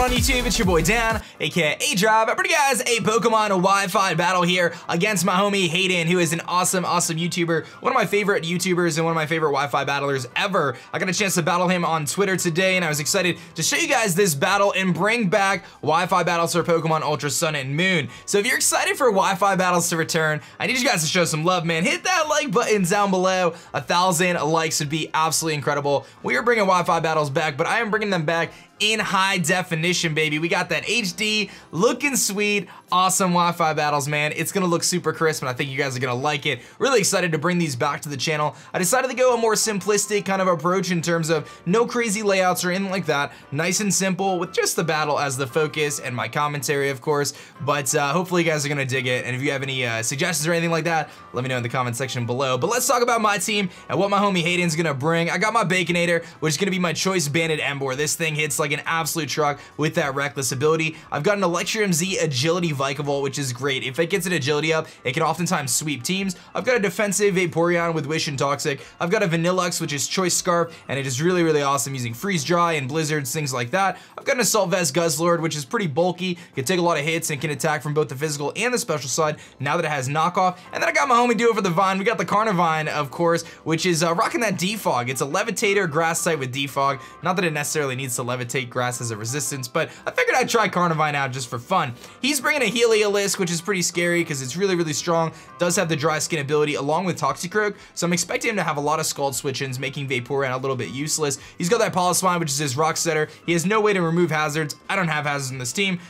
on YouTube? It's your boy Dan, aka aDrive. I bring you guys a Pokemon Wi-Fi battle here against my homie Haydunn, who is an awesome YouTuber, one of my favorite YouTubers and one of my favorite Wi-Fi battlers ever. I got a chance to battle him on Twitter today, and I was excited to show you guys this battle and bring back Wi-Fi battles for Pokemon Ultra Sun and Moon. So if you're excited for Wi-Fi battles to return, I need you guys to show some love, man. Hit that like button down below. 1,000 likes would be absolutely incredible. We are bringing Wi-Fi battles back, but I am bringing them back in high definition, baby. We got that HD, looking sweet, awesome Wi-Fi battles, man. It's gonna look super crisp, and I think you guys are gonna like it. Really excited to bring these back to the channel. I decided to go a more simplistic kind of approach in terms of no crazy layouts or anything like that. Nice and simple with just the battle as the focus and my commentary, of course. But hopefully you guys are gonna dig it. And if you have any suggestions or anything like that, let me know in the comment section below. But let's talk about my team and what my homie Haydunn's gonna bring. I got my Baconator, which is gonna be my choice banded Emboar. This thing hits like an absolute truck with that reckless ability. I've got an Electrum Z agility Vikavolt, which is great. If it gets an agility up, it can oftentimes sweep teams. I've got a defensive Vaporeon with Wish and Toxic. I've got a Vanillux, which is choice Scarf, and it is really awesome using Freeze Dry and Blizzards, things like that. I've got an Assault Vest Guzzlord, which is pretty bulky, can take a lot of hits and can attack from both the physical and the special side now that it has knockoff. And then I got my homie Duo for the Vine. We got the Carnivine, of course, which is rocking that Defog. It's a Levitator grass type with Defog. Not that it necessarily needs to levitate grass as a resistance, but I figured I'd try Carnivine out just for fun. He's bringing a Heliolisk, which is pretty scary because it's really strong. Does have the dry skin ability along with Toxicroak, so I'm expecting him to have a lot of Scald switch-ins, making Vaporeon a little bit useless. He's got that Polispine, which is his Rock Setter. He has no way to remove hazards. I don't have hazards in this team.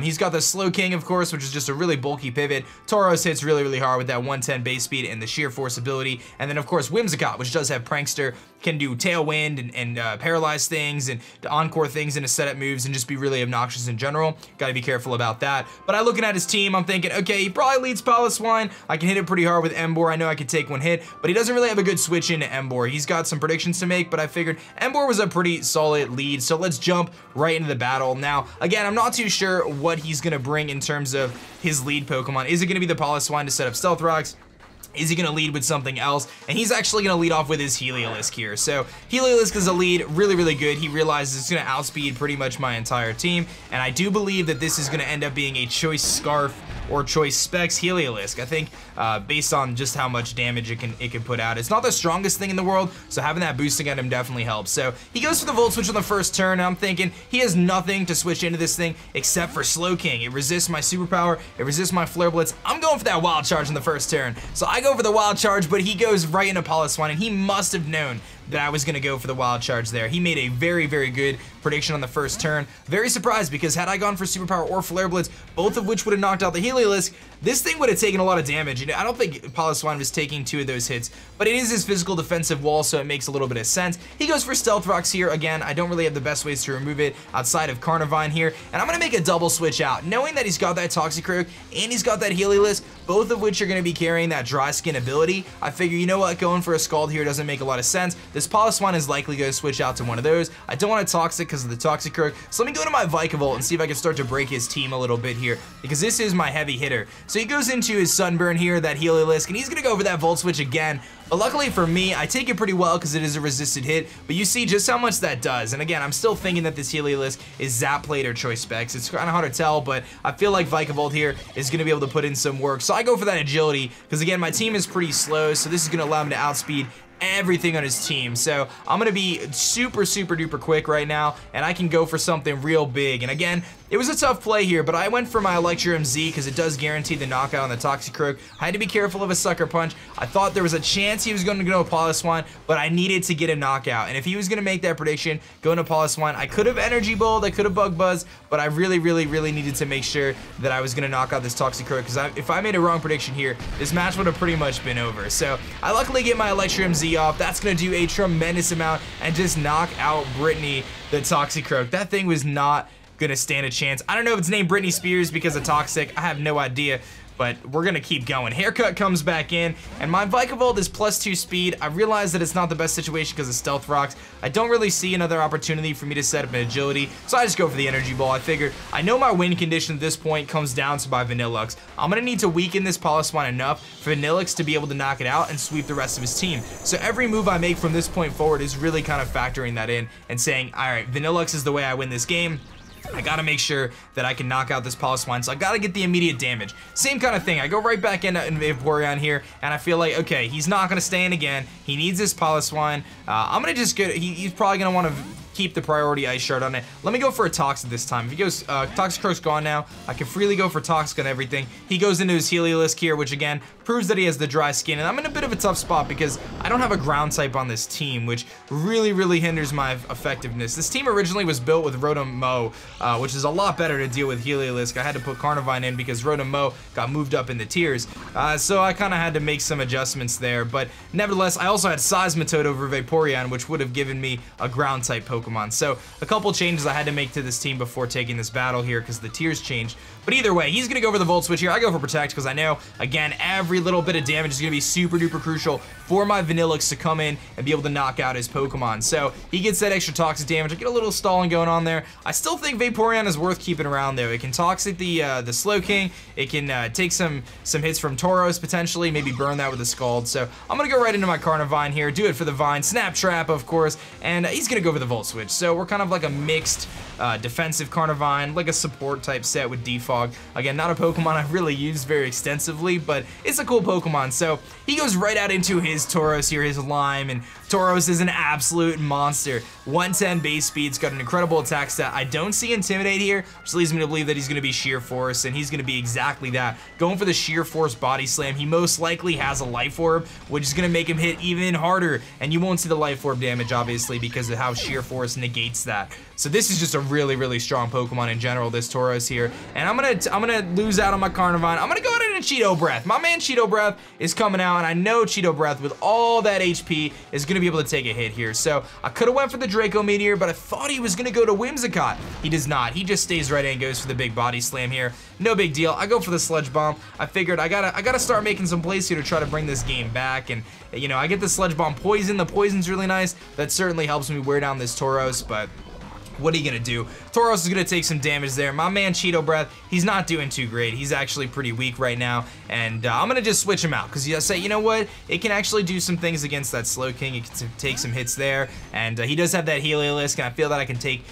He's got the Slow King, of course, which is just a really bulky pivot. Tauros hits really hard with that 110 base speed and the Sheer Force ability. And then, of course, Whimsicott, which does have Prankster, can do Tailwind and paralyze things and encore things into setup moves and just be really obnoxious in general. Gotta be careful about that. But I looking at his team, I'm thinking, okay, he probably leads Piloswine. I can hit it pretty hard with Emboar. I know I could take one hit, but he doesn't really have a good switch into Emboar. He's got some predictions to make, but I figured Emboar was a pretty solid lead, so let's jump right into the battle. Now, again, I'm not too sure what he's gonna bring in terms of his lead Pokemon. Is it gonna be the Piloswine to set up Stealth Rocks? Is he gonna lead with something else? And he's actually gonna lead off with his Heliolisk here. So Heliolisk is a lead, really good. He realizes it's gonna outspeed pretty much my entire team, and I do believe that this is gonna end up being a choice Scarf or choice Specs Heliolisk. I think based on just how much damage it can put out. It's not the strongest thing in the world, so having that boosting item definitely helps. So he goes for the Volt Switch on the first turn, and I'm thinking he has nothing to switch into this thing except for Slow King. It resists my Superpower, it resists my Flare Blitz. I'm going for that Wild Charge in the first turn. So I go for the Wild Charge, but he goes right into Piloswine, and he must have known that I was gonna go for the Wild Charge there. He made a very good prediction on the first turn. Very surprised, because had I gone for Superpower or Flare Blitz, both of which would have knocked out the Heliolisk, this thing would have taken a lot of damage. You know, I don't think Piloswine was taking 2 of those hits, but it is his physical defensive wall, so it makes a little bit of sense. He goes for Stealth Rocks here. Again, I don't really have the best ways to remove it outside of Carnivine here, and I'm gonna make a double switch out, knowing that he's got that Toxicroak and he's got that Heliolisk, both of which are gonna be carrying that Dry Skin ability. I figure, you know what, going for a Scald here doesn't make a lot of sense. This Piloswine is likely going to switch out to one of those. I don't want a Toxic because of the Toxicroak, so let me go to my Vikavolt and see if I can start to break his team a little bit here, because this is my heavy hitter. So he goes into his Sunburn here, that Heliolisk, and he's going to go for that Volt Switch again. But luckily for me, I take it pretty well because it is a resisted hit, but you see just how much that does. And again, I'm still thinking that this Heliolisk is Zap Plate or Choice Specs. It's kind of hard to tell, but I feel like Vikavolt here is going to be able to put in some work. So I go for that Agility, because again, my team is pretty slow, so this is going to allow him to outspeed everything on his team. So I'm gonna be super duper quick right now, and I can go for something real big. And again, it was a tough play here, but I went for my Electrum Z because it does guarantee the knockout on the Toxicroak. I had to be careful of a Sucker Punch. I thought there was a chance he was going to go to Piloswine, but I needed to get a knockout. And if he was going to make that prediction, going to Piloswine, I could have Energy Bowled, I could have Bug Buzz, but I really needed to make sure that I was going to knock out this Toxicroak, because if I made a wrong prediction here, this match would have pretty much been over. So I luckily get my Electrum Z off. That's going to do a tremendous amount and just knock out Brittany, the Toxicroak. That thing was not gonna stand a chance. I don't know if it's named Britney Spears because of Toxic. I have no idea, but we're gonna keep going. Haircut comes back in, and my Vikavolt is +2 speed. I realize that it's not the best situation because of Stealth Rocks. I don't really see another opportunity for me to set up an agility, so I just go for the Energy Ball. I figured, I know my win condition at this point comes down to my Vanillux. I'm gonna need to weaken this Piloswine enough for Vanillux to be able to knock it out and sweep the rest of his team. So every move I make from this point forward is really kind of factoring that in and saying, all right, Vanillux is the way I win this game. I gotta make sure that I can knock out this Poliwine, so I gotta get the immediate damage. Same kind of thing, I go right back into Vaporeon here, and I feel like, okay, he's not gonna stay in again. He needs this Poliwine. I'm gonna just get, he's probably gonna wanna keep the priority Ice Shard on it. Let me go for a Toxic this time. If he goes, Toxicroak's gone now. I can freely go for Toxic on everything. He goes into his Heliolisk here, which again, proves that he has the dry skin, and I'm in a bit of a tough spot because I don't have a ground type on this team, which really hinders my effectiveness. This team originally was built with Rotom-Mow, which is a lot better to deal with Heliolisk. I had to put Carnivine in because Rotom-Mow got moved up in the tiers, so I kind of had to make some adjustments there, but nevertheless, I also had Seismitoad over Vaporeon, which would have given me a ground type Pokemon. So a couple changes I had to make to this team before taking this battle here because the tiers changed. But either way, he's gonna go for the Volt Switch here. I go for Protect because I know, again, every little bit of damage is gonna be super duper crucial for my Vanillix to come in and be able to knock out his Pokemon. So he gets that extra toxic damage. I get a little stalling going on there. I still think Vaporeon is worth keeping around though. It can toxic the Slowking. It can take some hits from Tauros potentially, maybe burn that with a Scald. So I'm gonna go right into my Carnivine here, do it for the Vine, Snap Trap of course, and he's gonna go for the Volt Switch. So we're kind of like a mixed defensive Carnivine, like a support type set with Defog. Again, not a Pokemon I've really used very extensively, but it's a cool Pokemon. So he goes right out into his Tauros here, his Lime, and Tauros is an absolute monster. 110 base speed's got an incredible attack stat. I don't see Intimidate here, which leads me to believe that he's going to be Sheer Force, and he's going to be exactly that. Going for the Sheer Force Body Slam, he most likely has a Life Orb, which is going to make him hit even harder, and you won't see the Life Orb damage, obviously, because of how Sheer Force negates that. So this is just a really strong Pokemon in general, this Tauros here, and I'm gonna lose out on my Carnivine. I'm gonna go out into Cheeto Breath. My man Cheeto Breath is coming out, and I know Cheeto Breath with all that HP is gonna be able to take a hit here. So I could have went for the Draco Meteor, but I thought he was gonna go to Whimsicott. He does not. He just stays right in and goes for the big Body Slam here. No big deal. I go for the Sludge Bomb. I figured I gotta start making some plays here to try to bring this game back, and you know, I get the Sludge Bomb Poison. The Poison's really nice. That certainly helps me wear down this Tauros, but what are you gonna do? Tauros is gonna take some damage there. My man Cheeto Breath, he's not doing too great. He's actually pretty weak right now, and I'm gonna just switch him out because I say, you know what? It can actually do some things against that Slowking. It can take some hits there, and he does have that Heliolisk, and I feel that I can take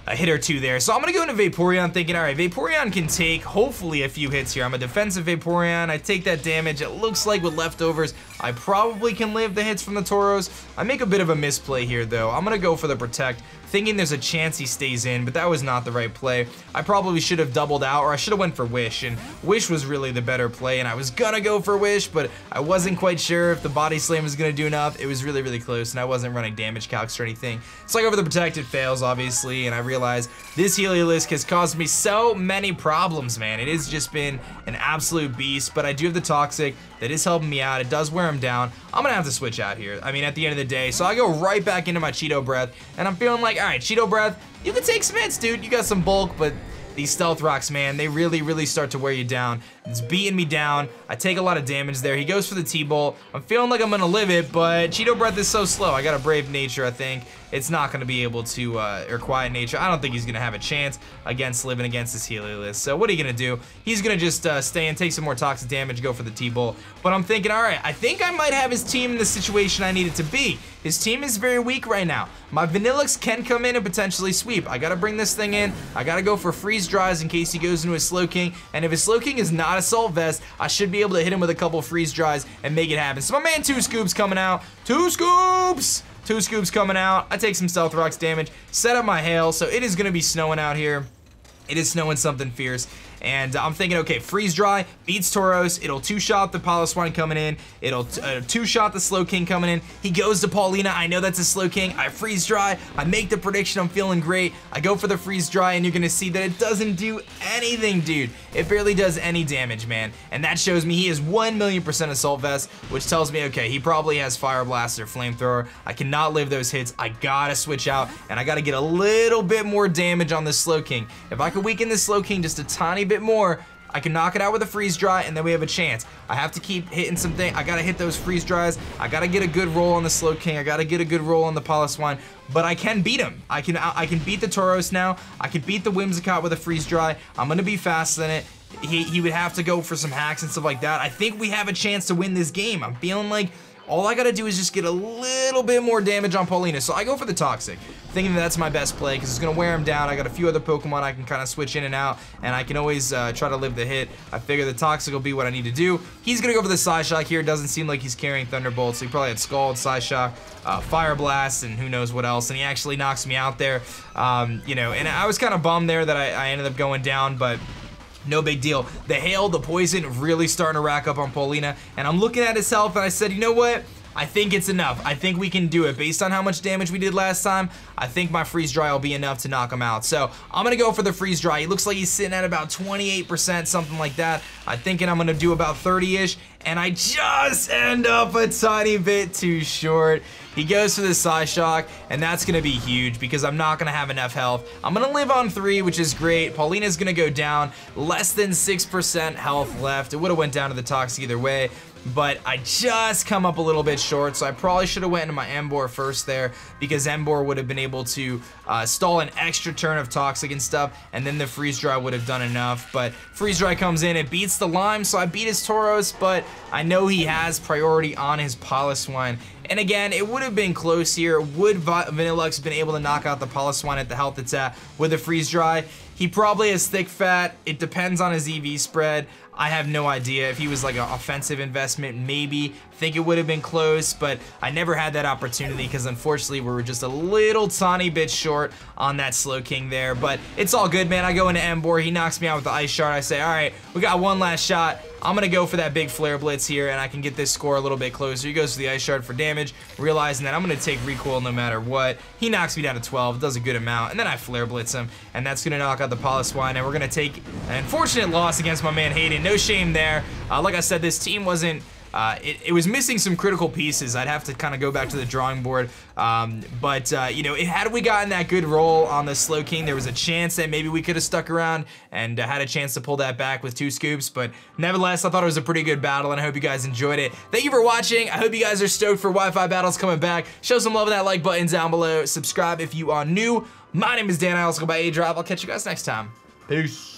a hit or two there. So I'm gonna go into Vaporeon thinking, all right, Vaporeon can take hopefully a few hits here. I'm a defensive Vaporeon. I take that damage. It looks like with leftovers, I probably can live the hits from the Tauros. I make a bit of a misplay here though. I'm gonna go for the Protect, thinking there's a chance he stays in, but that was not the right play. I probably should have doubled out, or I should have went for Wish, and Wish was really the better play, and I was gonna go for Wish, but I wasn't quite sure if the Body Slam was gonna do enough. It was really close, and I wasn't running damage calcs or anything. So I go for the Protect, it fails, obviously, and I realize this Heliolisk has caused me so many problems, man. It has just been an absolute beast, but I do have the Toxic that is helping me out. It does wear him down. I'm gonna have to switch out here. I mean, at the end of the day, so I go right back into my Cheeto Breath, and I'm feeling like, all right, Cheeto Breath, you can take some hits, dude. You got some bulk, but these Stealth Rocks, man, they really start to wear you down. It's beating me down. I take a lot of damage there. He goes for the T-Bolt. I'm feeling like I'm gonna live it, but Cheeto Breath is so slow. I got a Brave Nature, I think. It's not gonna be able to, or Quiet Nature. I don't think he's gonna have a chance against living against this Heliolisk. So what are you gonna do? He's gonna just stay and take some more toxic damage, go for the T-Bolt. But I'm thinking, all right, I think I might have his team in the situation I need it to be. His team is very weak right now. My Vanillix can come in and potentially sweep. I gotta bring this thing in. I gotta go for Freeze Dries in case he goes into his Slowking. And if his Slowking is not Assault Vest, I should be able to hit him with a couple Freeze Dries and make it happen. So my man 2 Scoops coming out. 2 Scoops! 2 Scoops coming out. I take some Stealth Rocks damage, set up my Hail, so it is gonna be snowing out here. It is snowing something fierce. And I'm thinking, okay, Freeze Dry beats Tauros. It'll 2-shot the Poliwine coming in. It'll 2-shot the Slowking coming in. He goes to Paulina. I know that's a Slowking. I Freeze Dry. I make the prediction. I'm feeling great. I go for the Freeze Dry, and you're going to see that it doesn't do anything, dude. It barely does any damage, man. And that shows me he is 1,000,000% Assault Vest, which tells me, okay, he probably has Fire Blast or Flamethrower. I cannot live those hits. I gotta switch out, and I gotta get a little bit more damage on this Slowking. If I could weaken this Slowking just a tiny bit more, I can knock it out with a Freeze Dry, and then we have a chance. I have to keep hitting something. I gotta hit those Freeze Dries. I gotta get a good roll on the Slowking. I gotta get a good roll on the Poliwine, but I can beat him. I can beat the Tauros now. I can beat the Whimsicott with a Freeze Dry. I'm gonna be fast in it. He would have to go for some hacks and stuff like that. I think we have a chance to win this game. I'm feeling like all I gotta do is just get a little bit more damage on Paulina. So I go for the Toxic, thinking that that's my best play because it's gonna wear him down. I got a few other Pokemon I can kind of switch in and out, and I can always try to live the hit. I figure the Toxic will be what I need to do. He's gonna go for the Psyshock here. It doesn't seem like he's carrying Thunderbolt, so he probably had Scald, Psyshock, Fire Blast, and who knows what else, and he actually knocks me out there. You know, and I was kind of bummed there that I ended up going down, but no big deal. The Hail, the Poison, really starting to rack up on Paulina, and I'm looking at his health, and I said, you know what? I think it's enough. I think we can do it. Based on how much damage we did last time, I think my Freeze Dry will be enough to knock him out. So I'm gonna go for the Freeze Dry. He looks like he's sitting at about 28%, something like that. I'm thinking I'm gonna do about 30-ish, and I just end up a tiny bit too short. He goes for the Psyshock, and that's gonna be huge because I'm not gonna have enough health. I'm gonna live on 3, which is great. Paulina's gonna go down, less than 6% health left. It would've went down to the Toxic either way, but I just come up a little bit short, so I probably should have went into my Emboar first there because Emboar would have been able to stall an extra turn of Toxic and stuff, and then the Freeze Dry would have done enough. But Freeze Dry comes in, it beats the Lime, so I beat his Tauros, but I know he has priority on his Piloswine. And again, it would have been close here. Would Vanillux been able to knock out the Piloswine at the health it's at with a Freeze Dry? He probably has Thick Fat. It depends on his EV spread. I have no idea. If he was like an offensive investment, maybe. I think it would have been close, but I never had that opportunity because unfortunately we were just a little tiny bit short on that Slowking there. But it's all good, man. I go into Emboar. He knocks me out with the Ice Shard. I say, all right, we got one last shot. I'm gonna go for that big Flare Blitz here, and I can get this score a little bit closer. He goes for the Ice Shard for damage, realizing that I'm gonna take recoil no matter what. He knocks me down to 12, does a good amount, and then I Flare Blitz him, and that's gonna knock out the Piloswine, and we're gonna take an unfortunate loss against my man Haydunn. No shame there. Like I said, this team wasn't it was missing some critical pieces. I'd have to kind of go back to the drawing board. You know, had we gotten that good roll on the Slowking, there was a chance that maybe we could have stuck around and had a chance to pull that back with 2 scoops. But nevertheless, I thought it was a pretty good battle, and I hope you guys enjoyed it. Thank you for watching. I hope you guys are stoked for Wi-Fi Battles coming back. Show some love with that like button down below. Subscribe if you are new. My name is Dan. I also go by aDrive. I'll catch you guys next time. Peace.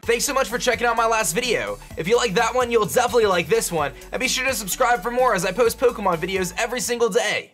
Thanks so much for checking out my last video. If you like that one, you'll definitely like this one, and be sure to subscribe for more as I post Pokemon videos every single day.